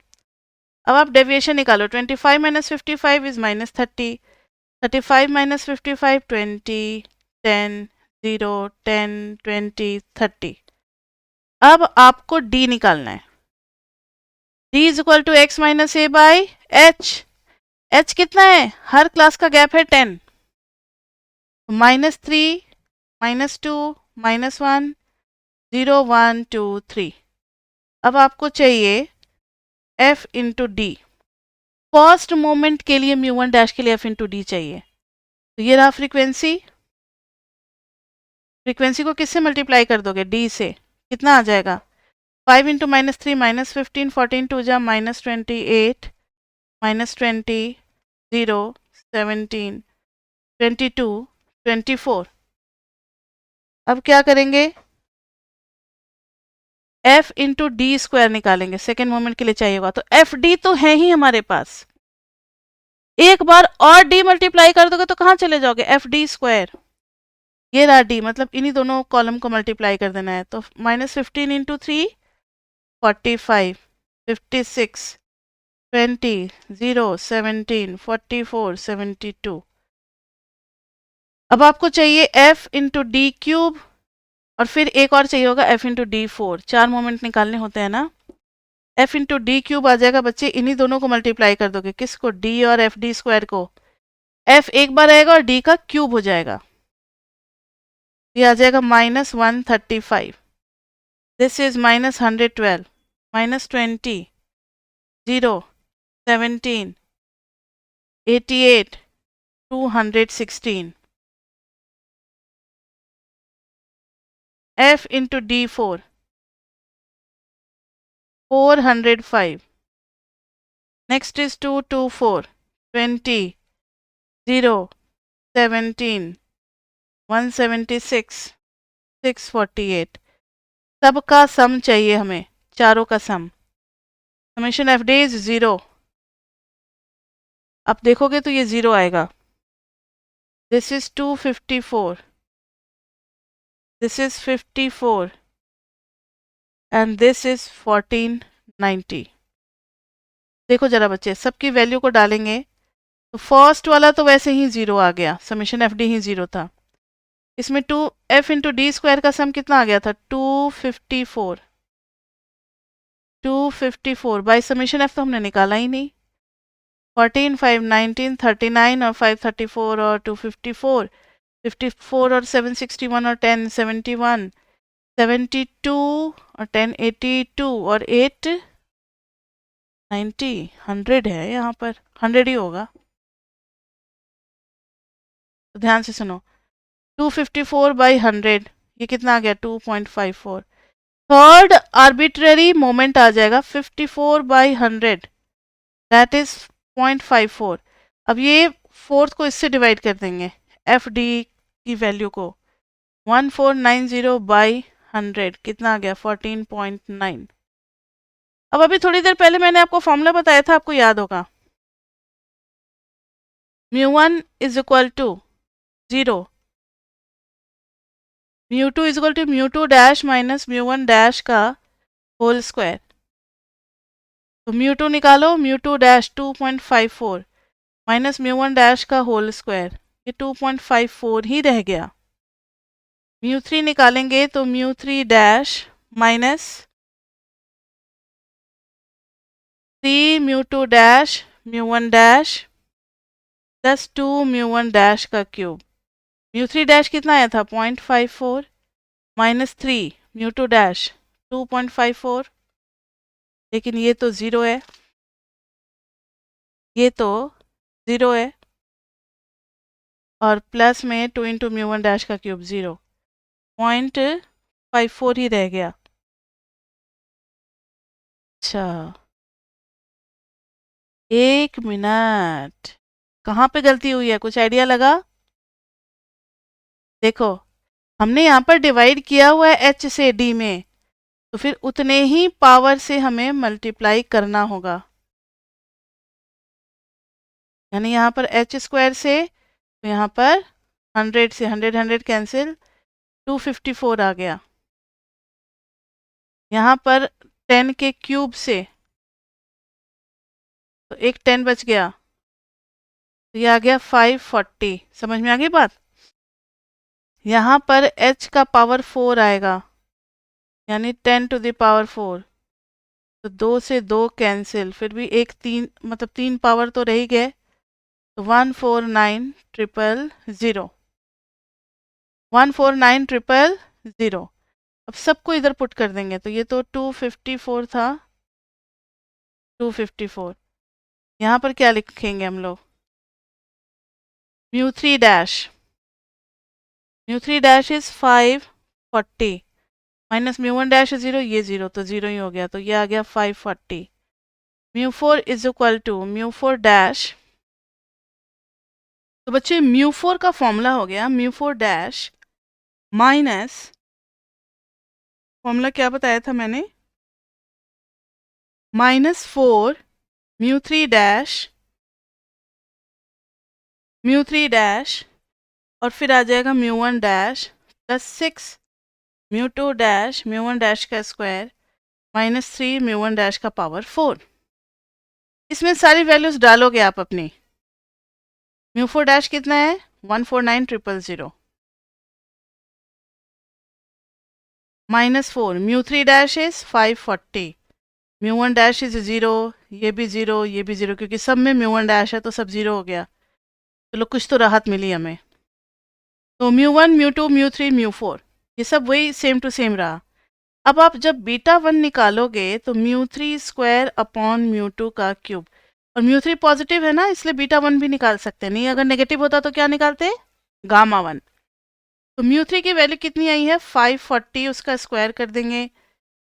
अब आप डेविएशन निकालो। 25 माइनस 55 इज माइनस 30, 35 माइनस 55 20, 10, 0, 10, 20, 30। अब आपको d निकालना है। d is equal to x minus A by h. H कितना है? हर क्लास का गैप है 10। -3, -2, -1, 0, 1, 2, 3। अब आपको चाहिए f into D. First moment के लिए म्यू 1 डैश के लिए f इंटू डी चाहिए। तो ये रहा फ्रीक्वेंसी। फ्रीक्वेंसी को किससे मल्टीप्लाई कर दोगे? d से। कितना आ जाएगा? 5 इंटू -3 -15, 14 टू जा -28, -20, 0, 17, 22, 24। अब क्या करेंगे? f इंटू डी स्क्वायर निकालेंगे, सेकेंड मोमेंट के लिए चाहिए होगा। तो एफ डी तो है ही हमारे पास। एक बार और d मल्टीप्लाई कर दोगे तो कहाँ चले जाओगे? F D square. ये रहा डी, मतलब इन्हीं दोनों कॉलम को मल्टीप्लाई कर देना है। तो -15 इंटू 3 45, 56, 20, 0, 17, 44, 72। अब आपको चाहिए f इंटू डी क्यूब, और फिर एक और चाहिए होगा f इंटू डी 4। 4 मोमेंट निकालने होते हैं ना। f इंटू डी क्यूब आ जाएगा बच्चे, इन्हीं दोनों को मल्टीप्लाई कर दोगे। किसको? d और f d स्क्वायर को। f एक बार आएगा और d का क्यूब हो जाएगा। ये आ जाएगा -135। This is -112, -20, 0, 17, 88, 216। f into d 4 405। Next is 224, 20, 0, 17, 176, 648। सबका सम चाहिए हमें, चारों का सम। Summation f d is 0। आप देखोगे तो ये 0 आएगा। This is 254, this is 54 and this is 1490। देखो जरा बच्चे, सबकी वैल्यू को डालेंगे तो फर्स्ट वाला तो वैसे ही 0 आ गया, समेशन एफ डी ही 0 था। इसमें 2 f इंटू डी स्क्वायर का सम कितना आ गया था? 254। 254 बाई समेशन एफ तो हमने निकाला ही नहीं। 14, 5, 19, 39 और 5, 34 और 254, 54 और 7, 61 और 10, 71, 72 और 10, 82 और 8, 90, 100 है यहाँ पर, 100 ही होगा। तो ध्यान से सुनो, 254 बाई 100, ये कितना आ गया? 2.54। थर्ड आर्बिट्ररी मोमेंट आ जाएगा 54 बाई 100, दैट इज 0.54। अब ये फोर्थ को इससे डिवाइड कर देंगे, एफ डी की वैल्यू को। 1490 बाई 100 कितना आ गया? 14.9। अब अभी थोड़ी देर पहले मैंने आपको फॉर्मूला बताया था, आपको याद होगा। μ1 is equal to 0, μ2 is equal to μ2 dash minus μ1 dash का होल स्क्वायर। तो μ2 निकालो, μ2 डैश 2.54 माइनस μ1 डैश का होल स्क्वायर, ये 2.54 ही रह गया। μ3 निकालेंगे तो μ3 dash minus 3 μ2 dash μ1 dash plus 2 μ1 dash का क्यूब। μ3 डैश कितना आया था? 0.54 माइनस 3 μ2 डैश 2.54, लेकिन ये तो 0 है, ये तो 0 है, और प्लस में 2 इंटू μ1 डैश का क्यूब 0, 0.54 ही रह गया। अच्छा, एक मिनट, कहाँ पे गलती हुई है? कुछ आइडिया लगा? देखो, हमने यहाँ पर डिवाइड किया हुआ है h से d में, तो फिर उतने ही पावर से हमें मल्टीप्लाई करना होगा। यानी यहाँ पर h स्क्वायर से, तो यहाँ पर 100 से 100 कैंसिल, 254 आ गया। यहाँ पर 10 के क्यूब से तो एक 10 बच गया, तो ये आ गया 540। समझ में आ गई बात? यहाँ पर h का पावर 4 आएगा, यानी 10 टू द पावर 4, तो 2 से 2 कैंसिल, फिर भी एक 3, मतलब 3 पावर तो रह ही गए, तो 149000, 149000। अब सबको इधर पुट कर देंगे, तो ये तो 254 था, 254। यहाँ पर क्या लिखेंगे हम लोग? μ3 dash, μ3 dash is 540 minus μ1 dash 0, ये 0, तो 0 ही हो गया, तो ये आ गया 540। μ4 इज इक्वल टू μ4 डैश, तो बच्चे μ4 का फॉर्मूला हो गया μ4 डैश माइनस, फॉर्मूला क्या बताया था मैंने? -4 μ3 डैश और फिर आ जाएगा mu one dash plus 6 mu two dash mu one dash का square minus 3 mu one dash का पावर 4। इसमें सारी वैल्यूज डालोगे आप अपनी। म्यू फोर डैश कितना है 149000 minus 4 mu three dash is 540 mu one dash is 0, ये भी 0, ये भी 0, क्योंकि सब में म्यू वन डैश है तो सब 0 हो गया। चलो कुछ तो राहत मिली हमें। तो mu one mu two mu three mu four ये सब वही सेम टू सेम रहा। अब आप जब बीटा वन निकालोगे तो mu three square upon mu two का क्यूब, और म्यू थ्री पॉजिटिव है ना, इसलिए बीटा वन भी निकाल सकते हैं। नहीं अगर नेगेटिव होता तो क्या निकालते, गामा वन। तो म्यू थ्री की वैल्यू कितनी आई है 540, उसका स्क्वायर कर देंगे।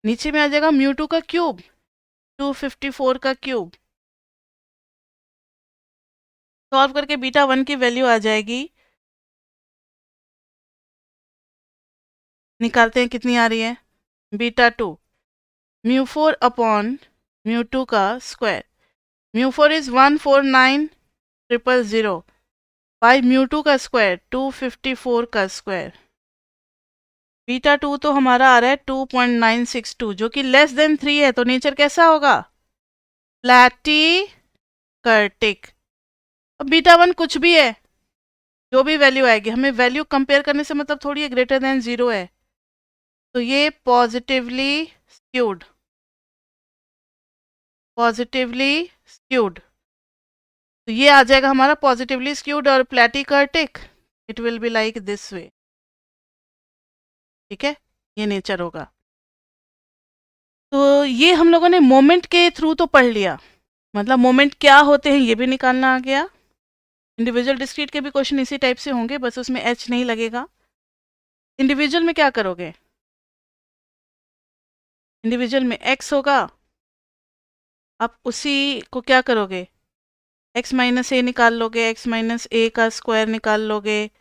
नीचे में आ जाएगा म्यू टू का क्यूब 254 का क्यूब। सॉल्व करके बीटा वन की वैल्यू आ जाएगी, निकालते हैं कितनी आ रही है, beta two mu four upon mu two का square. Mu four is 149000 by mu two का स्क्वायर 254 का स्क्वायर। बीटा टू तो हमारा आ रहा है 2.962 जो कि लेस देन 3 है, तो नेचर कैसा होगा, फ्लैटिकर्टिक। अब बीटा वन कुछ भी है, जो भी वैल्यू आएगी, हमें वैल्यू कंपेयर करने से मतलब थोड़ी है ग्रेटर देन 0 है, तो ये पॉजिटिवली स्क्यूड, पॉजिटिवली स्क्यूड, तो ये आ जाएगा हमारा पॉजिटिवली स्क्यूड और platykurtic, it will be like this way. ठीक है, ये नेचर होगा। तो ये हम लोगों ने मोमेंट के थ्रू तो पढ़ लिया, मतलब मोमेंट क्या होते हैं ये भी निकालना आ गया। इंडिविजुअल डिस्क्रीट के भी क्वेश्चन इसी टाइप से होंगे, बस उसमें एच नहीं लगेगा। इंडिविजुअल में क्या करोगे, इंडिविजुअल में एक्स होगा, आप उसी को क्या करोगे, एक्स माइनस ए निकाल लोगे, एक्स माइनस ए का स्क्वायर निकाल लोगे,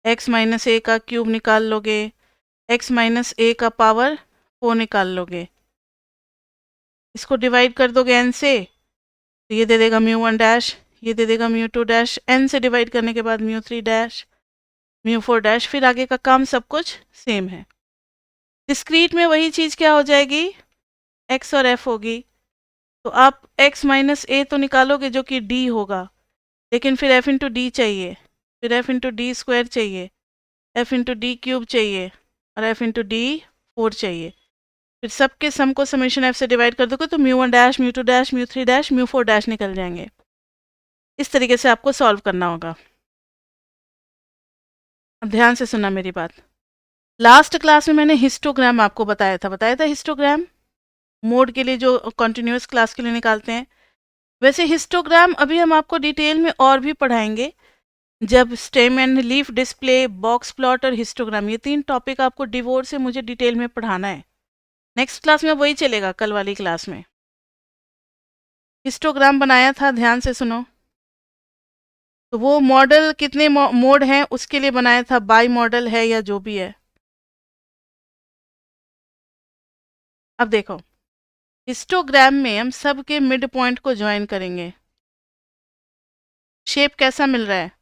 एक्स माइनस ए का क्यूब निकाल लोगे, एक्स माइनस ए का पावर 4 निकाल लोगे। इसको डिवाइड कर दोगे एन से, तो ये दे देगा म्यू वन डैश, ये दे देगा म्यू टू डैश, एन से डिवाइड करने के बाद mu three dash, mu four dash, फिर आगे का काम सब कुछ सेम है। डिस्क्रीट में वही चीज़ क्या हो जाएगी, एक्स और एफ होगी, तो आप x माइनस ए तो निकालोगे जो कि d होगा, लेकिन फिर f इंटू डी चाहिए, फिर f इंटू डी स्क्वायर चाहिए, f इंटू डी क्यूब चाहिए, और f इंटू डी 4 चाहिए। फिर सबके सम को समेशन f से डिवाइड कर दोगे तो mu one dash mu two dash mu three dash mu four dash निकल जाएंगे। इस तरीके से आपको सॉल्व करना होगा। अब ध्यान से सुनना मेरी बात। लास्ट क्लास में मैंने हिस्टोग्राम आपको बताया था हिस्टोग्राम मोड के लिए जो कंटिन्यूस क्लास के लिए निकालते हैं। वैसे हिस्टोग्राम अभी हम आपको डिटेल में और भी पढ़ाएंगे, जब stem and leaf display, box plot और हिस्टोग्राम, ये 3 टॉपिक आपको डिवोर से मुझे डिटेल में पढ़ाना है। नेक्स्ट क्लास में वही चलेगा, कल वाली क्लास में। हिस्टोग्राम बनाया था, ध्यान से सुनो। तो वो मॉडल कितने मोड हैं उसके लिए बनाया था, बाई मॉडल है या जो भी है। अब देखो, हिस्टोग्राम में हम सब के मिड पॉइंट को ज्वाइन करेंगे। शेप कैसा मिल रहा है,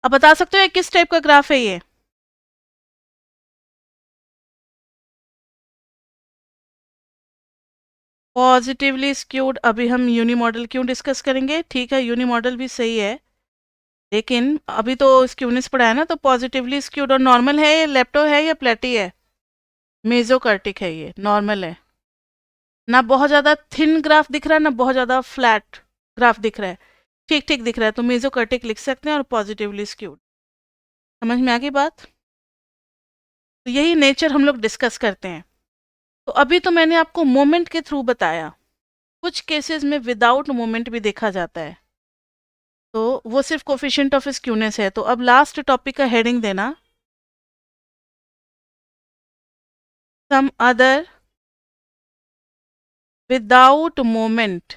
अब बता सकते हो किस टाइप का ग्राफ है ये, पॉजिटिवली स्क्यूड। अभी हम यूनी मॉडल क्यों डिस्कस करेंगे, ठीक है यूनी मॉडल भी सही है, लेकिन अभी तो स्क्यूनेस पढ़ा है ना, तो पॉजिटिवली स्क्यूड और नॉर्मल है, ये लेप्टो है या प्लेटी है, मेजोकर्टिक है, ये नॉर्मल है। ना बहुत ज़्यादा थिन ग्राफ दिख रहा है, ना बहुत ज़्यादा फ्लैट ग्राफ दिख रहा है, ठीक ठीक दिख रहा है, तो मेजोकर्टिक लिख सकते हैं और पॉजिटिवली स्क्यूड। समझ में आ गई बात। तो यही नेचर हम लोग डिस्कस करते हैं। तो अभी तो मैंने आपको मोमेंट के थ्रू बताया, कुछ केसेस में विदाउट मोमेंट भी देखा जाता है, तो वो सिर्फ कोफिशिएंट ऑफ स्क्यूनेस है। तो अब लास्ट टॉपिक का हेडिंग देना, some other without moment,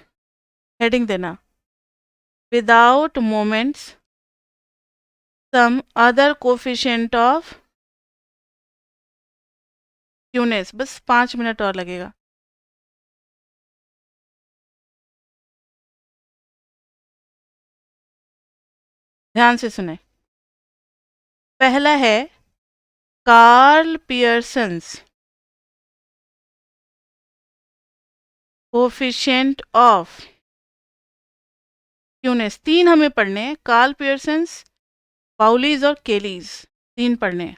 heading देना without moments some other coefficient of skewness. बस 5 मिनट और लगेगा। ध्यान से सुने। पहला है कार्ल पियर्सन्स कोफिशिएंट ऑफ क्यूनेस। 3 हमें पढ़ने हैं, कार्ल पियर्सन्स, पाउलीज और केलीज, 3 पढ़ने हैं।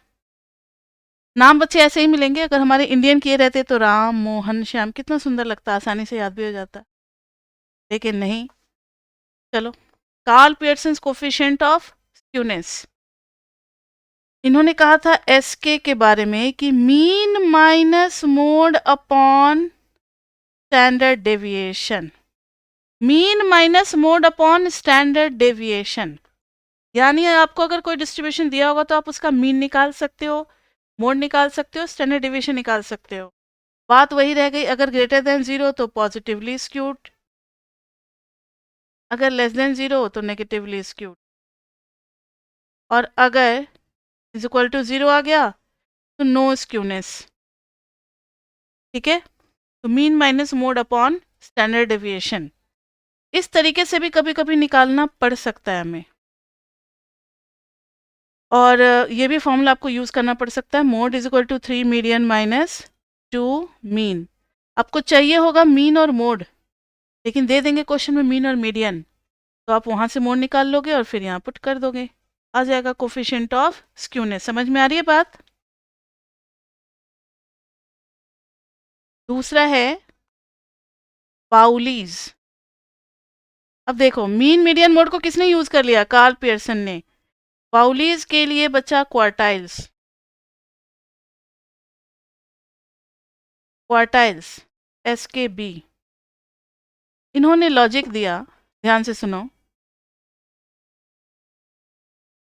नाम बच्चे ऐसे ही मिलेंगे, अगर हमारे इंडियन किए रहते तो राम, मोहन, श्याम, कितना सुंदर लगता, आसानी से याद भी हो जाता, लेकिन नहीं। चलो, Karl Pearson's coefficient of skewness. इन्होंने कहा था एसके के बारे में कि mean minus mode upon standard deviation. Mean minus mode upon standard deviation, यानी आपको अगर कोई डिस्ट्रीब्यूशन दिया होगा तो आप उसका मीन निकाल सकते हो, मोड निकाल सकते हो, स्टैंडर्ड डेविएशन निकाल सकते हो। बात वही रह गई, अगर ग्रेटर देन 0 तो पॉजिटिवली स्क्यूड, अगर लेस देन 0 तो नेगेटिवली स्क्यूड, और अगर इज इक्वल टू 0 आ गया तो नो स्क्यूनेस। ठीक है, तो mean minus mode upon standard deviation, इस तरीके से भी कभी कभी निकालना पड़ सकता है हमें। और ये भी फॉर्मूला आपको यूज करना पड़ सकता है, mode is equal to 3 median minus 2 mean. आपको चाहिए होगा मीन और मोड, लेकिन दे देंगे क्वेश्चन में मीन और मीडियन, तो आप वहां से मोड निकाल लोगे और फिर यहाँ पुट कर दोगे, आ जाएगा कोफिशिएंट ऑफ स्क्यूनेस। समझ में आ रही है बात? दूसरा है पाउलीज। अब देखो, मीन मीडियन मोड को किसने यूज कर लिया? कार्ल पियर्सन ने। पाउलीज के लिए बचा क्वार्टाइल्स। क्वार्टाइल्स एस के बी। इन्होंने लॉजिक दिया, ध्यान से सुनो।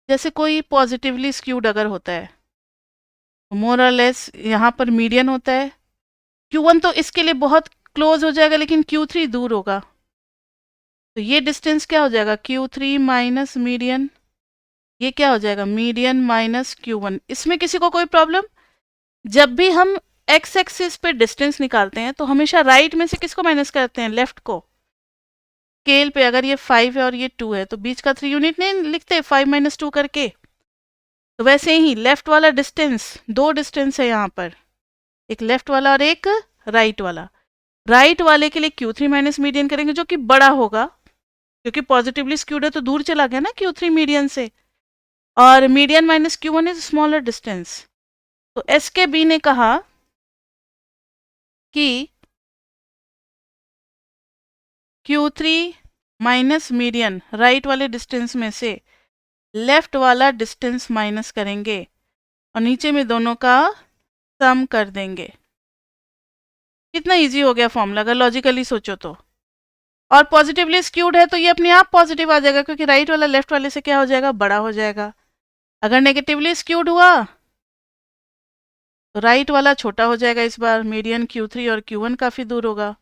जैसे कोई पॉजिटिवली स्क्यूड अगर होता है, मोर और लेस यहाँ पर मीडियन होता है, Q1 तो इसके लिए बहुत क्लोज हो जाएगा, लेकिन Q3 दूर होगा, तो ये डिस्टेंस क्या हो जाएगा? Q3 माइनस मीडियन, ये क्या हो जाएगा? Median minus Q1। इसमें किसी को कोई प्रॉब्लम? जब भी हम एक्स एक्सिस पे डिस्टेंस निकालते हैं तो हमेशा राइट में से किसको माइनस करते हैं? लेफ्ट को। स्केल पे अगर ये 5 है और ये 2 है तो बीच का 3 यूनिट नहीं लिखते 5 माइनस 2 करके? तो वैसे ही लेफ्ट वाला डिस्टेंस, 2 डिस्टेंस है यहाँ पर, एक लेफ्ट वाला और एक राइट वाला। राइट वाले के लिए Q3 माइनस मीडियन करेंगे जो कि बड़ा होगा, क्योंकि पॉजिटिवली स्क्यूड है तो दूर चला गया ना Q3 मीडियन से, और median minus Q1 is smaller distance. तो एस के बी ने कहा कि Q3 माइनस मीडियन, राइट वाले डिस्टेंस में से लेफ्ट वाला डिस्टेंस माइनस करेंगे और नीचे में दोनों का सम कर देंगे। कितना इजी हो गया फॉर्मूला अगर लॉजिकली सोचो तो। और पॉजिटिवली स्क्यूड है तो ये अपने आप पॉजिटिव आ जाएगा, क्योंकि राइट वाला लेफ्ट वाले से क्या हो जाएगा? बड़ा हो जाएगा। अगर नेगेटिवली स्क्यूड हुआ तो राइट वाला छोटा हो जाएगा, इस बार मीडियन Q3 और Q1 काफ़ी दूर होगा।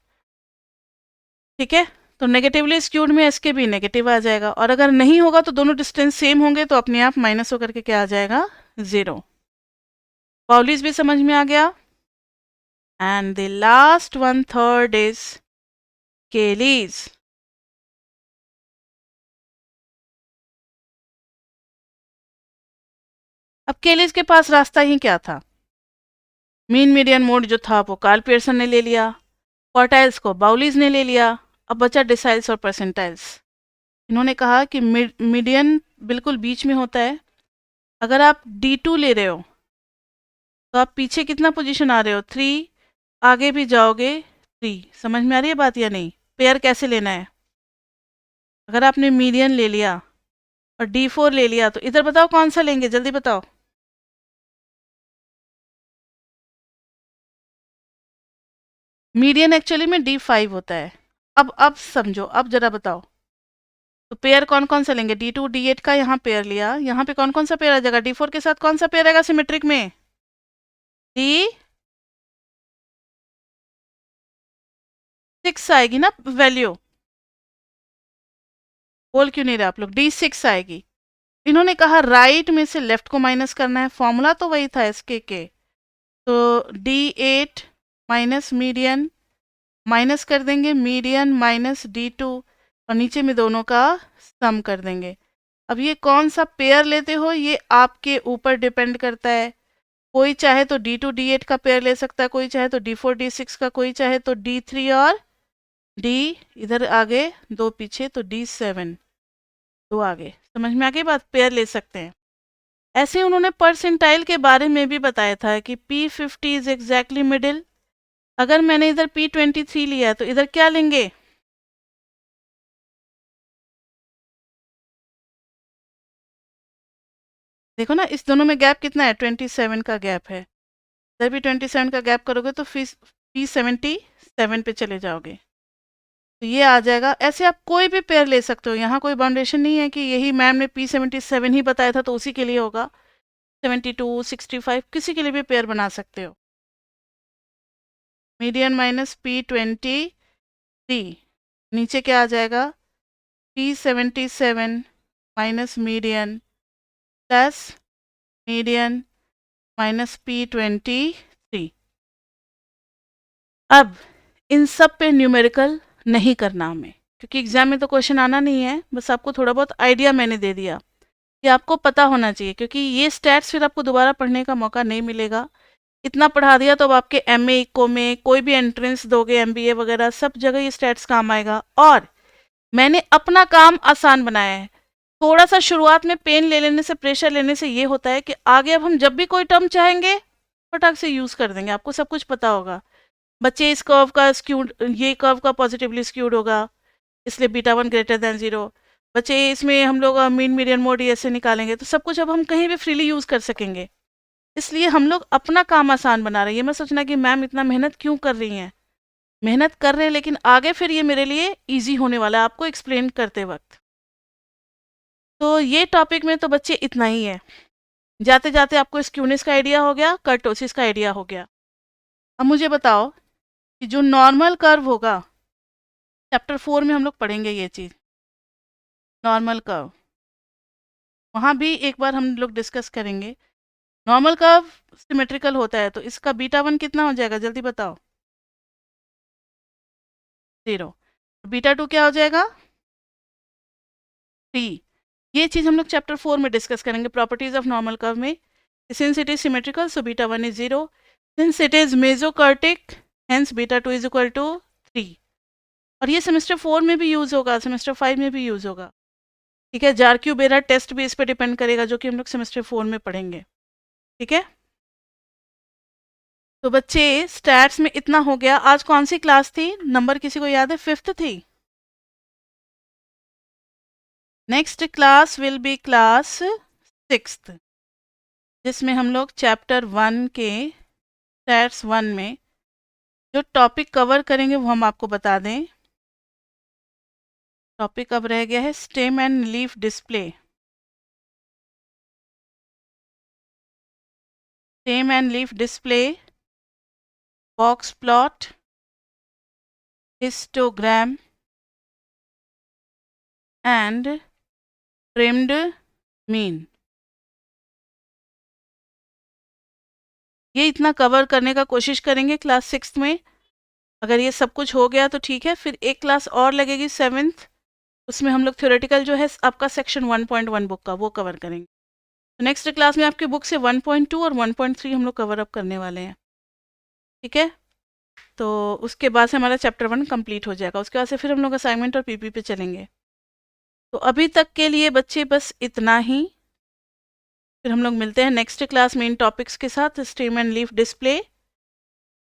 ठीक है, तो नेगेटिवली स्क्यूड में एस के भी नेगेटिव आ जाएगा, और अगर नहीं होगा तो दोनों डिस्टेंस सेम होंगे तो अपने आप माइनस होकर के क्या आ जाएगा? 0। पाउलीज भी समझ में आ गया। And the last one third is Kelly's. अब केलीज के पास रास्ता ही क्या था? मीन मीडियन मोड जो था वो कार्ल पियर्सन ने ले लिया, क्वार्टाइल्स को बाउलीज ने ले लिया, अब बचा डिसाइल्स और परसेंटाइल्स। इन्होंने कहा कि मीडियन बिल्कुल बीच में होता है। अगर आप D2 ले रहे हो तो आप पीछे कितना पोजीशन आ रहे हो? 3, आगे भी जाओगे 3। समझ में आ रही है बात या नहीं? पेयर कैसे लेना है? अगर आपने मीडियन ले लिया और D4 ले लिया तो इधर बताओ कौन सा लेंगे, जल्दी बताओ। मीडियन एक्चुअली में D5 होता है। अब समझो, अब जरा बताओ, तो पेयर कौन कौन सा लेंगे? D2 D8 का यहाँ पेयर लिया, यहाँ पे कौन कौन सा पेयर आ जाएगा? D4 के साथ कौन सा पेयर आएगा सिमेट्रिक में? D6 आएगी ना वैल्यू। बोल क्यों नहीं रहे आप लोग? D6 आएगी। इन्होंने कहा राइट में से लेफ्ट को माइनस करना है, फॉर्मूला तो वही था एसके के। तो D8 माइनस मीडियन, माइनस कर देंगे मीडियन माइनस D2, और नीचे में दोनों का सम कर देंगे। अब ये कौन सा पेयर लेते हो ये आपके ऊपर डिपेंड करता है। कोई चाहे तो D2 D8 का पेयर ले सकता है, कोई चाहे तो D4 D6 का, कोई चाहे तो D3 और D, इधर आगे दो पीछे तो D7 दो आगे। समझ में आ गई बात, पेयर ले सकते हैं। ऐसे उन्होंने परसेंटाइल के बारे में भी बताया था कि P50 इज एग्जैक्टली मिडिल। अगर मैंने इधर P23 लिया तो इधर क्या लेंगे, देखो ना इस दोनों में गैप कितना है, 27 का गैप है। इधर भी 27 का गैप करोगे तो P77 पे चले जाओगे, तो ये आ जाएगा। ऐसे आप कोई भी पेयर ले सकते हो, यहाँ कोई बाउंडेशन नहीं है कि यही मैम ने P77 ही बताया था तो उसी के लिए होगा। 72 65 किसी के लिए भी पेयर बना सकते हो। मीडियन माइनस P23, नीचे क्या आ जाएगा, P77 minus median plus median minus P23। अब इन सब पे न्यूमेरिकल नहीं करना हमें, क्योंकि एग्जाम में तो क्वेश्चन आना नहीं है, बस आपको थोड़ा बहुत आइडिया मैंने दे दिया। ये आपको पता होना चाहिए, क्योंकि ये स्टैट्स फिर आपको दोबारा पढ़ने का मौका नहीं मिलेगा। इतना पढ़ा दिया तो अब आपके MA इको में कोई भी एंट्रेंस दोगे, MBA वगैरह सब जगह ये स्टैट्स काम आएगा। और मैंने अपना काम आसान बनाया है। थोड़ा सा शुरुआत में पेन ले लेने से, प्रेशर लेने से ये होता है कि आगे अब हम जब भी कोई टर्म चाहेंगे फटाक से यूज़ कर देंगे, आपको सब कुछ पता होगा। बच्चे इस कर्व का स्क्यूड, ये कर्व का पॉजिटिवली स्क्यूड होगा इसलिए β1 ग्रेटर देन 0। बच्चे इसमें हम लोग मीन मीडियन मोड ऐसे निकालेंगे, तो सब कुछ अब हम कहीं भी फ्रीली यूज़ कर सकेंगे। इसलिए हम लोग अपना काम आसान बना रहे हैं। ये मत सोचना कि मैम इतना मेहनत क्यों कर रही हैं, मेहनत कर रहे हैं लेकिन आगे फिर ये मेरे लिए ईजी होने वाला है आपको एक्सप्लेन करते वक्त। तो ये टॉपिक में तो बच्चे इतना ही है। जाते जाते आपको स्क्यूनेस का आइडिया हो गया, कर्टोसिस का आइडिया हो गया। अब मुझे बताओ कि जो नॉर्मल कर्व होगा, चैप्टर 4 में हम लोग पढ़ेंगे ये चीज़, नॉर्मल कर्व, वहाँ भी एक बार हम लोग डिस्कस करेंगे। नॉर्मल कर्व सिमेट्रिकल होता है तो इसका β1 कितना हो जाएगा, जल्दी बताओ, 0। β2 क्या हो जाएगा, 3। ये चीज़ हम लोग चैप्टर 4 में डिस्कस करेंगे, प्रॉपर्टीज ऑफ नॉर्मल कर्व में। Since it is symmetrical so β1 is 0, since it is mesokurtic hence β2 is equal to 3। और ये सेमेस्टर 4 में भी यूज़ होगा, सेमेस्टर 5 में भी यूज़ होगा, ठीक है। जारक्यू बेरा टेस्ट भी इस पर डिपेंड करेगा, जो कि हम लोग सेमेस्टर 4 में पढ़ेंगे, ठीक है। तो बच्चे स्टैट्स में इतना हो गया। आज कौन सी क्लास थी, नंबर किसी को याद है, 5th थी। Next class will be class 6th, जिसमें हम लोग चैप्टर 1 के स्टैट्स 1 में जो टॉपिक कवर करेंगे वो हम आपको बता दें। टॉपिक अब रह गया है stem and leaf display. Stem and leaf display, box plot, histogram and trimmed mean. ये इतना कवर करने का कोशिश करेंगे क्लास 6th में। अगर ये सब कुछ हो गया तो ठीक है, फिर एक क्लास और लगेगी 7th, उसमें हम लोग थ्योरेटिकल जो है आपका सेक्शन 1.1 बुक का वो कवर करेंगे। तो नेक्स्ट क्लास में आपकी बुक से 1.2 और 1.3 हम लोग कवर अप करने वाले हैं, ठीक है। तो उसके बाद से हमारा चैप्टर 1 कंप्लीट हो जाएगा। उसके बाद से फिर हम लोग असाइनमेंट और पीपी पे चलेंगे। तो अभी तक के लिए बच्चे बस इतना ही, फिर हम लोग मिलते हैं नेक्स्ट क्लास में इन टॉपिक्स के साथ, स्टेम एंड लीफ डिस्प्ले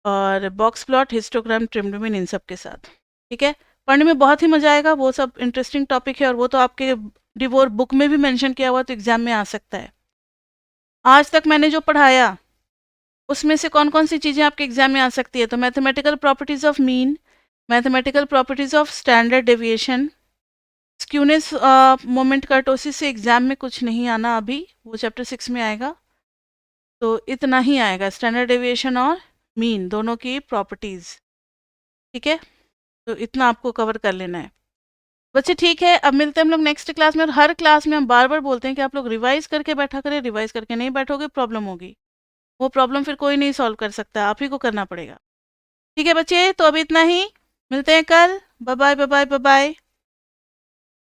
और box plot, histogram, trimmed mean, इन सब के साथ, ठीक है। पढ़ने में बहुत ही मजा आएगा, वो सब इंटरेस्टिंग टॉपिक है और वो तो आपके डिवोर बुक में भी मेंशन किया हुआ, तो एग्जाम में आ सकता है। आज तक मैंने जो पढ़ाया उसमें से कौन कौन सी चीज़ें आपके एग्जाम में आ सकती है, तो mathematical properties of mean, mathematical properties of standard deviation, skewness moment kurtosis से एग्जाम में कुछ नहीं आना अभी, वो चैप्टर 6 में आएगा। तो इतना ही आएगा, स्टैंडर्ड डेविएशन और मीन दोनों की प्रॉपर्टीज, ठीक है। तो इतना आपको कवर कर लेना है बच्चे, ठीक है। अब मिलते हैं हम लोग नेक्स्ट क्लास में। और हर क्लास में हम बार बार बोलते हैं कि आप लोग रिवाइज करके बैठा करें, रिवाइज करके नहीं बैठोगे प्रॉब्लम होगी, वो प्रॉब्लम फिर कोई नहीं सॉल्व कर सकता, आप ही को करना पड़ेगा, ठीक है बच्चे। तो अभी इतना ही, मिलते हैं कल, bye bye bye bye bye.